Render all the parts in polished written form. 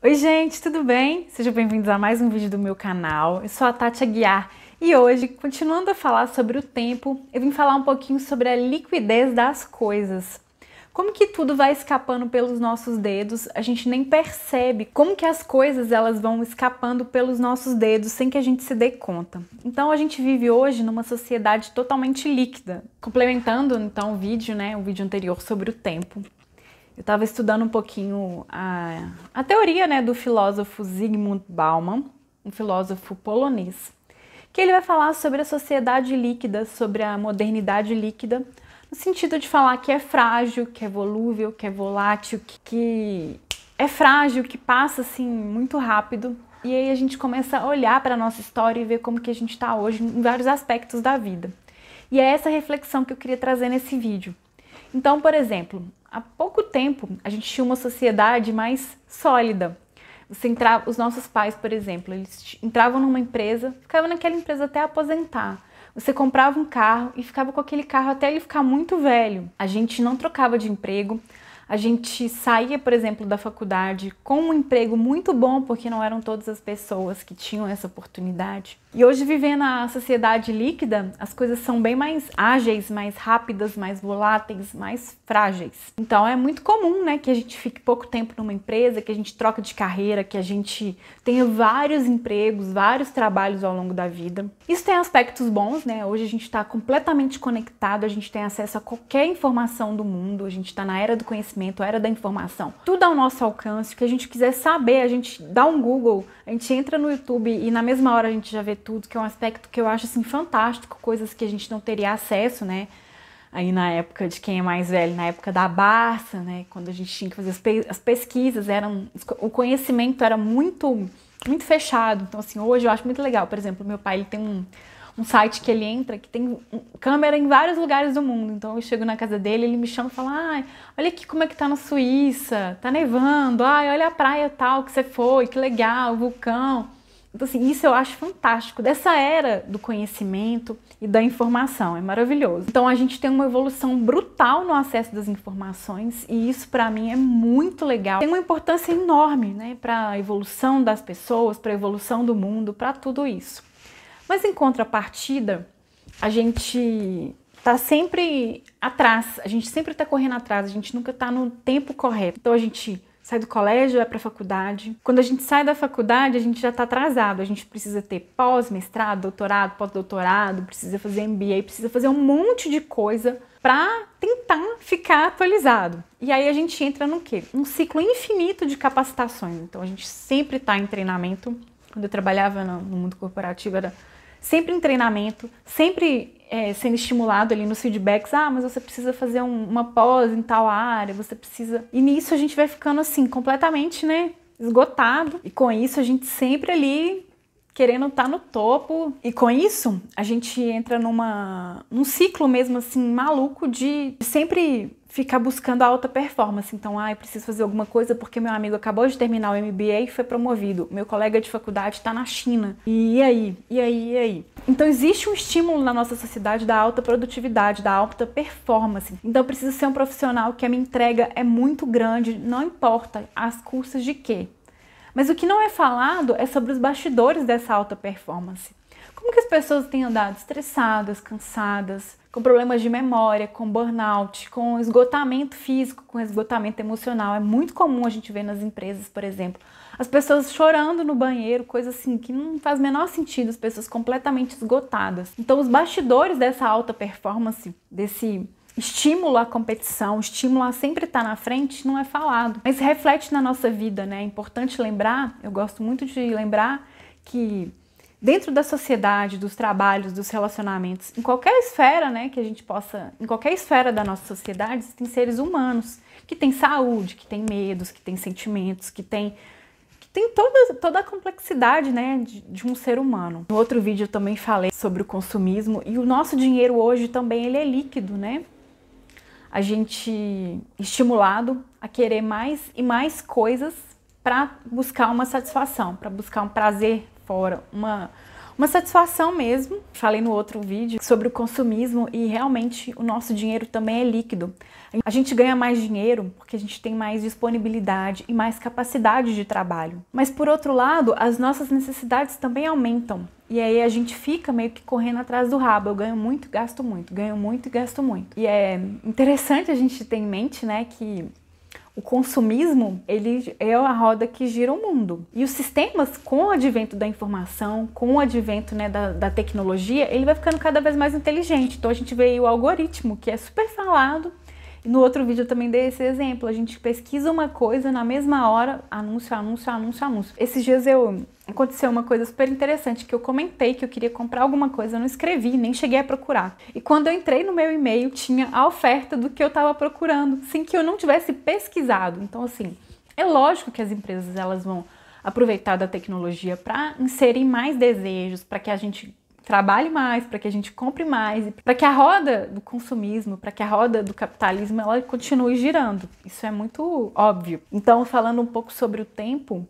Oi gente, tudo bem? Sejam bem-vindos a mais um vídeo do meu canal. Eu sou a Tati Aguiar e hoje, continuando a falar sobre o tempo, eu vim falar um pouquinho sobre a liquidez das coisas. Como que tudo vai escapando pelos nossos dedos, a gente nem percebe como que as coisas elas vão escapando pelos nossos dedos sem que a gente se dê conta. Então a gente vive hoje numa sociedade totalmente líquida. Complementando então o vídeo anterior sobre o tempo. Eu estava estudando um pouquinho a teoria do filósofo Zygmunt Bauman, um filósofo polonês, que ele vai falar sobre a sociedade líquida, sobre a modernidade líquida, no sentido de falar que é frágil, que é volúvel, que é volátil, que é frágil, que passa assim muito rápido. E aí a gente começa a olhar para a nossa história e ver como que a gente está hoje em vários aspectos da vida. E é essa reflexão que eu queria trazer nesse vídeo. Então, por exemplo, há pouco tempo a gente tinha uma sociedade mais sólida. Os nossos pais, por exemplo, eles entravam numa empresa, ficavam naquela empresa até aposentar. Você comprava um carro e ficava com aquele carro até ele ficar muito velho. A gente não trocava de emprego. A gente saía, por exemplo, da faculdade com um emprego muito bom, porque não eram todas as pessoas que tinham essa oportunidade. E hoje, vivendo na sociedade líquida, as coisas são bem mais ágeis, mais rápidas, mais voláteis, mais frágeis. Então é muito comum, que a gente fique pouco tempo numa empresa, que a gente troque de carreira, que a gente tenha vários empregos, vários trabalhos ao longo da vida. Isso tem aspectos bons, Hoje a gente está completamente conectado, a gente tem acesso a qualquer informação do mundo, a gente está na era do conhecimento, a era da informação. Tudo ao nosso alcance, o que a gente quiser saber, a gente dá um Google, a gente entra no YouTube e na mesma hora a gente já vê tudo, que é um aspecto que eu acho assim fantástico, coisas que a gente não teria acesso, aí na época de quem é mais velho, na época da Barça, quando a gente tinha que fazer as pesquisas, o conhecimento era muito fechado. Então assim, hoje eu acho muito legal. Por exemplo, meu pai ele tem um site que ele entra, que tem câmera em vários lugares do mundo. Então eu chego na casa dele, ele me chama e fala: "Ai, olha aqui como é que tá na Suíça, tá nevando, ai, olha a praia tal que você foi, que legal, o vulcão". Então assim, isso eu acho fantástico, dessa era do conhecimento e da informação, é maravilhoso. Então a gente tem uma evolução brutal no acesso das informações e isso pra mim é muito legal. Tem uma importância enorme, para a evolução das pessoas, para a evolução do mundo, para tudo isso. Mas em contrapartida, a gente tá sempre atrás, a gente sempre tá correndo atrás, a gente nunca tá no tempo correto. Então a gente sai do colégio, vai para a faculdade. Quando a gente sai da faculdade, a gente já está atrasado. A gente precisa ter pós-mestrado, doutorado, pós-doutorado, precisa fazer MBA, precisa fazer um monte de coisa para tentar ficar atualizado. E aí a gente entra no quê? Um ciclo infinito de capacitações. Então a gente sempre está em treinamento. Quando eu trabalhava no mundo corporativo, era sempre em treinamento, sempre sendo estimulado ali nos feedbacks. Mas você precisa fazer uma pós em tal área, você precisa... E nisso a gente vai ficando assim, completamente, esgotado. E com isso a gente sempre ali querendo estar no topo. E com isso a gente entra num ciclo mesmo assim, maluco de sempre ficar buscando a alta performance. Então, eu preciso fazer alguma coisa porque meu amigo acabou de terminar o MBA e foi promovido. Meu colega de faculdade está na China. E aí? E aí? E aí? Então, existe um estímulo na nossa sociedade da alta produtividade, da alta performance. Então, eu preciso ser um profissional que a minha entrega é muito grande, não importa às custas de quê. Mas o que não é falado é sobre os bastidores dessa alta performance. Como que as pessoas têm andado estressadas, cansadas, com problemas de memória, com burnout, com esgotamento físico, com esgotamento emocional. É muito comum a gente ver nas empresas, por exemplo, as pessoas chorando no banheiro, coisa assim que não faz o menor sentido, as pessoas completamente esgotadas. Então, os bastidores dessa alta performance, desse estímulo à competição, estímulo a sempre estar na frente, não é falado. Mas reflete na nossa vida, É importante lembrar, eu gosto muito de lembrar que dentro da sociedade, dos trabalhos, dos relacionamentos, em qualquer esfera, que a gente possa, em qualquer esfera da nossa sociedade, existem seres humanos que têm saúde, que têm medos, que têm sentimentos, que têm toda a complexidade, de um ser humano. No outro vídeo eu também falei sobre o consumismo e o nosso dinheiro hoje também ele é líquido, A gente é estimulado a querer mais e mais coisas para buscar uma satisfação, para buscar um prazer fora, uma uma satisfação mesmo. Falei no outro vídeo sobre o consumismo e realmente o nosso dinheiro também é líquido. A gente ganha mais dinheiro porque a gente tem mais disponibilidade e mais capacidade de trabalho. Mas por outro lado, as nossas necessidades também aumentam. E aí a gente fica meio que correndo atrás do rabo. Eu ganho muito, gasto muito, ganho muito e gasto muito. E é interessante a gente ter em mente, né, que o consumismo, ele é a roda que gira o mundo. E os sistemas, com o advento da informação, com o advento, né, da tecnologia, ele vai ficando cada vez mais inteligente. Então a gente vê aí o algoritmo, que é super falado. E no outro vídeo eu também dei esse exemplo. A gente pesquisa uma coisa na mesma hora, anúncio, anúncio, anúncio, anúncio. Esses dias aconteceu uma coisa super interessante, que eu comentei que eu queria comprar alguma coisa, eu não escrevi, nem cheguei a procurar. E quando eu entrei no meu e-mail, tinha a oferta do que eu estava procurando, sem que eu não tivesse pesquisado. Então, assim, é lógico que as empresas elas vão aproveitar da tecnologia para inserir mais desejos, para que a gente trabalhe mais, para que a gente compre mais, para que a roda do consumismo, para que a roda do capitalismo ela continue girando. Isso é muito óbvio. Então, falando um pouco sobre o tempo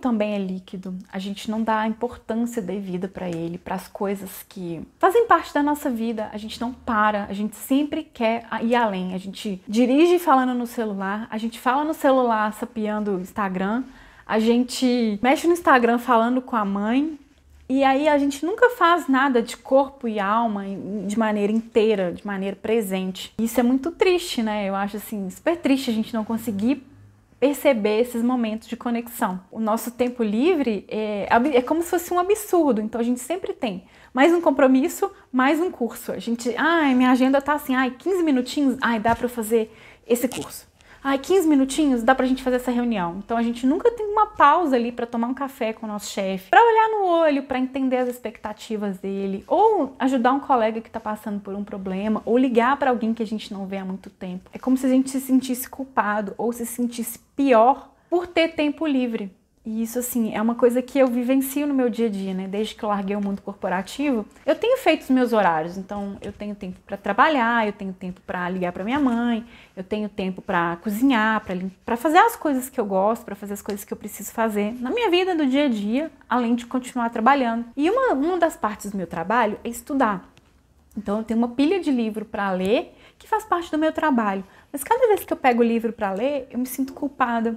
também é líquido. A gente não dá a importância devida para ele, para as coisas que fazem parte da nossa vida. A gente não para, a gente sempre quer ir além. A gente dirige falando no celular, a gente fala no celular sapeando o Instagram, a gente mexe no Instagram falando com a mãe, e aí a gente nunca faz nada de corpo e alma de maneira inteira, de maneira presente. Isso é muito triste, né? Eu acho assim, super triste a gente não conseguir perceber esses momentos de conexão. O nosso tempo livre é como se fosse um absurdo, então a gente sempre tem mais um compromisso, mais um curso. A gente, minha agenda tá assim, 15 minutinhos, dá para fazer esse curso. 15 minutinhos, dá pra gente fazer essa reunião. Então a gente nunca tem uma pausa ali para tomar um café com o nosso chefe, para olhar no olho, para entender as expectativas dele, ou ajudar um colega que tá passando por um problema, ou ligar para alguém que a gente não vê há muito tempo. É como se a gente se sentisse culpado ou se sentisse pior por ter tempo livre. E isso, assim, é uma coisa que eu vivencio no meu dia a dia, né? Desde que eu larguei o mundo corporativo, eu tenho feito os meus horários. Então, eu tenho tempo para trabalhar, eu tenho tempo para ligar para minha mãe, eu tenho tempo para cozinhar, para fazer as coisas que eu gosto, para fazer as coisas que eu preciso fazer na minha vida, do dia a dia, além de continuar trabalhando. E uma das partes do meu trabalho é estudar. Então, eu tenho uma pilha de livro para ler, que faz parte do meu trabalho. Mas cada vez que eu pego o livro para ler, eu me sinto culpada,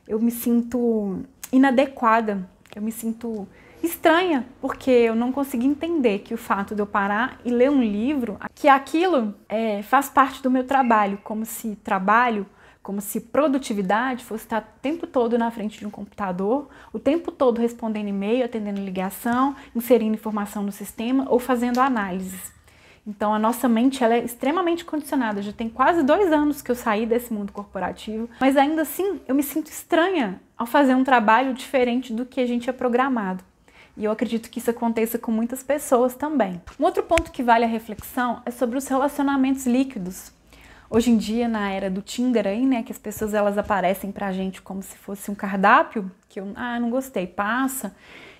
eu me sinto inadequada, eu me sinto estranha, porque eu não consegui entender que o fato de eu parar e ler um livro, que aquilo faz parte do meu trabalho, como se produtividade fosse estar o tempo todo na frente de um computador, o tempo todo respondendo e-mail, atendendo ligação, inserindo informação no sistema ou fazendo análises. Então a nossa mente ela é extremamente condicionada. Já tem quase 2 anos que eu saí desse mundo corporativo, mas ainda assim eu me sinto estranha ao fazer um trabalho diferente do que a gente é programado. E eu acredito que isso aconteça com muitas pessoas também. Um outro ponto que vale a reflexão é sobre os relacionamentos líquidos. Hoje em dia, na era do Tinder aí, né, que as pessoas elas aparecem pra gente como se fosse um cardápio, que eu não gostei, passa.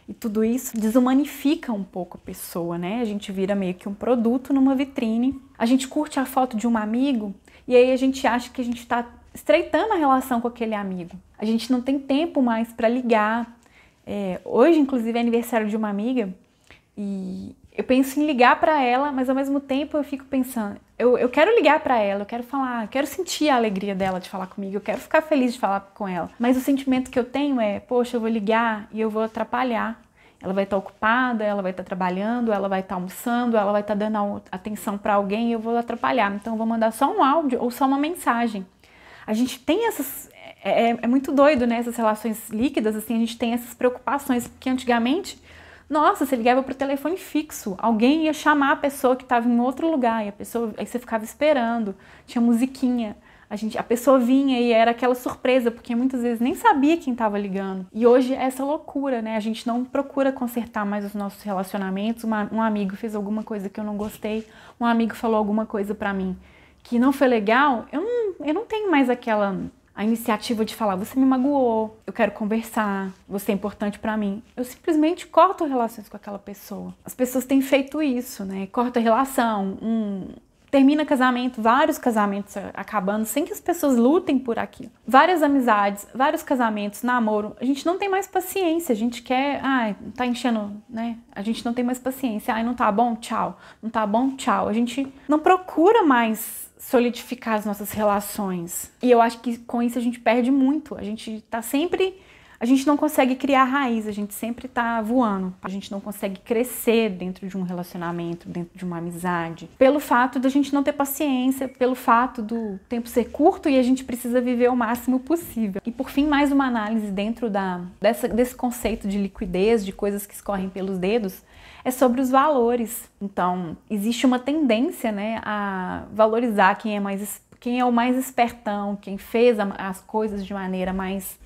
E tudo isso desumanifica um pouco a pessoa, né? A gente vira meio que um produto numa vitrine. A gente curte a foto de um amigo e aí a gente acha que a gente está estreitando a relação com aquele amigo. A gente não tem tempo mais para ligar. Hoje, inclusive, é aniversário de uma amiga e eu penso em ligar para ela, mas ao mesmo tempo eu fico pensando, eu quero ligar para ela, eu quero falar, eu quero sentir a alegria dela de falar comigo, eu quero ficar feliz de falar com ela. Mas o sentimento que eu tenho é, poxa, eu vou ligar e eu vou atrapalhar. Ela vai estar ocupada, ela vai estar trabalhando, ela vai estar almoçando, ela vai estar dando atenção para alguém e eu vou atrapalhar. Então eu vou mandar só um áudio ou só uma mensagem. A gente tem essas... É muito doido, né? Essas relações líquidas, assim, a gente tem essas preocupações, porque antigamente, nossa, você ligava para o telefone fixo, alguém ia chamar a pessoa que estava em outro lugar, e aí você ficava esperando, tinha musiquinha, a pessoa vinha e era aquela surpresa, porque muitas vezes nem sabia quem estava ligando. E hoje é essa loucura, né? A gente não procura consertar mais os nossos relacionamentos, um amigo fez alguma coisa que eu não gostei, um amigo falou alguma coisa para mim que não foi legal, eu não tenho mais a iniciativa de falar, você me magoou, eu quero conversar, você é importante pra mim. Eu simplesmente corto relações com aquela pessoa. As pessoas têm feito isso, né? Corta a relação, termina casamento, vários casamentos acabando sem que as pessoas lutem por aquilo. Várias amizades, vários casamentos, namoro. A gente não tem mais paciência, a gente quer... tá enchendo, né? A gente não tem mais paciência. Não tá bom? Tchau. Não tá bom? Tchau. A gente não procura mais solidificar as nossas relações. E eu acho que com isso a gente perde muito. A gente não consegue criar raiz, a gente sempre tá voando. A gente não consegue crescer dentro de um relacionamento, dentro de uma amizade. Pelo fato da gente não ter paciência, pelo fato do tempo ser curto e a gente precisa viver o máximo possível. E por fim, mais uma análise dentro desse conceito de liquidez, de coisas que escorrem pelos dedos, é sobre os valores. Então, existe uma tendência, né, a valorizar quem é o mais espertão, quem fez as coisas de maneira mais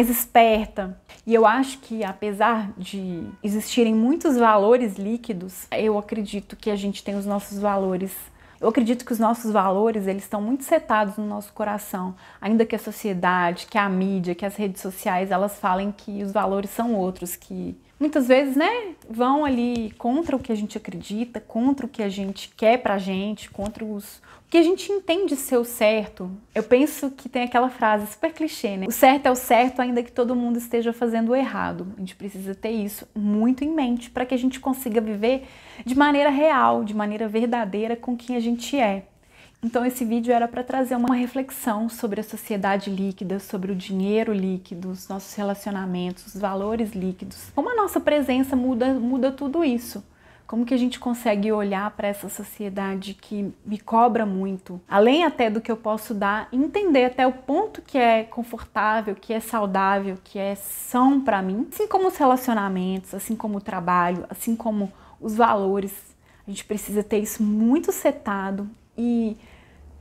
esperta. E eu acho que, apesar de existirem muitos valores líquidos, eu acredito que a gente tem os nossos valores. Eu acredito que os nossos valores, eles estão muito setados no nosso coração. Ainda que a sociedade, que a mídia, que as redes sociais, elas falem que os valores são outros, que muitas vezes, né, vão ali contra o que a gente acredita, contra o que a gente quer pra gente, contra o que a gente entende ser o certo. Eu penso que tem aquela frase super clichê, né? O certo é o certo, ainda que todo mundo esteja fazendo o errado. A gente precisa ter isso muito em mente para que a gente consiga viver de maneira real, de maneira verdadeira com quem a gente é. Então esse vídeo era para trazer uma reflexão sobre a sociedade líquida, sobre o dinheiro líquido, os nossos relacionamentos, os valores líquidos. Como a nossa presença muda tudo isso. Como que a gente consegue olhar para essa sociedade que me cobra muito, além até do que eu posso dar, entender até o ponto que é confortável, que é saudável, que é são para mim, assim como os relacionamentos, assim como o trabalho, assim como os valores. A gente precisa ter isso muito setado e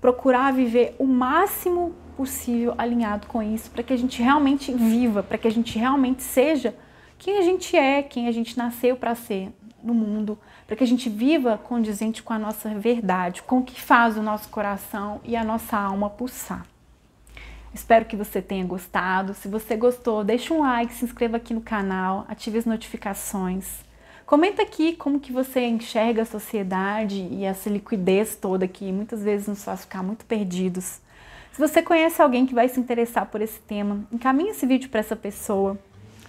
procurar viver o máximo possível alinhado com isso, para que a gente realmente viva, para que a gente realmente seja quem a gente é, quem a gente nasceu para ser no mundo, para que a gente viva condizente com a nossa verdade, com o que faz o nosso coração e a nossa alma pulsar. Espero que você tenha gostado. Se você gostou, deixa um like, se inscreva aqui no canal, ative as notificações. Comenta aqui como que você enxerga a sociedade e essa liquidez toda que muitas vezes nos faz ficar muito perdidos. Se você conhece alguém que vai se interessar por esse tema, encaminhe esse vídeo para essa pessoa.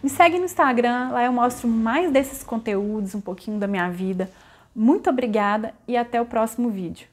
Me segue no Instagram, lá eu mostro mais desses conteúdos, um pouquinho da minha vida. Muito obrigada e até o próximo vídeo.